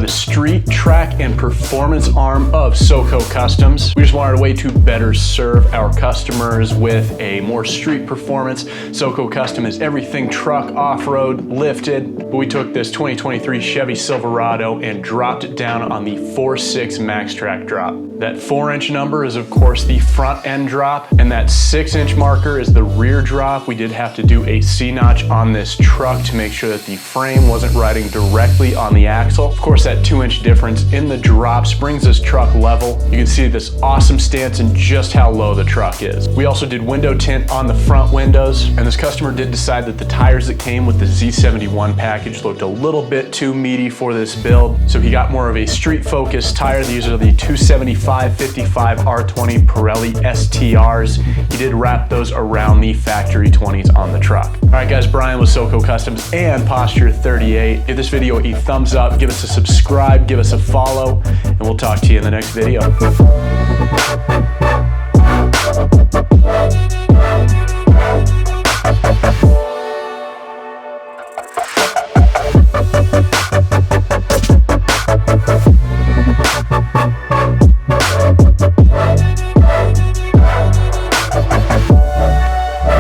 the street, track, and performance arm of SoCo Customs. We just wanted a way to better serve our customers with a more street performance. SoCo Custom is everything truck, off-road, lifted. But we took this 2023 Chevy Silverado and dropped it down on the 4.6 MaxTrac drop. That 4-inch number is of course the front end drop, and that 6-inch marker is the rear drop. We did have to do a C-notch on this truck to make sure that the frame wasn't riding directly on the axle. Of course, that 2-inch difference in the drops brings this truck level. You can see this awesome stance and just how low the truck is. We also did window tint on the front windows, and this customer did decide that the tires that came with the Z71 package looked a little bit too meaty for this build, so he got more of a street-focused tire. These are the 275/55 R20 Pirelli STRs. He did wrap those around the factory 20s on the truck. All right guys, Brian with SoCo Customs and Posture 38. Give this video a thumbs up, give us a subscribe, give us a follow, and we'll talk to you in the next video.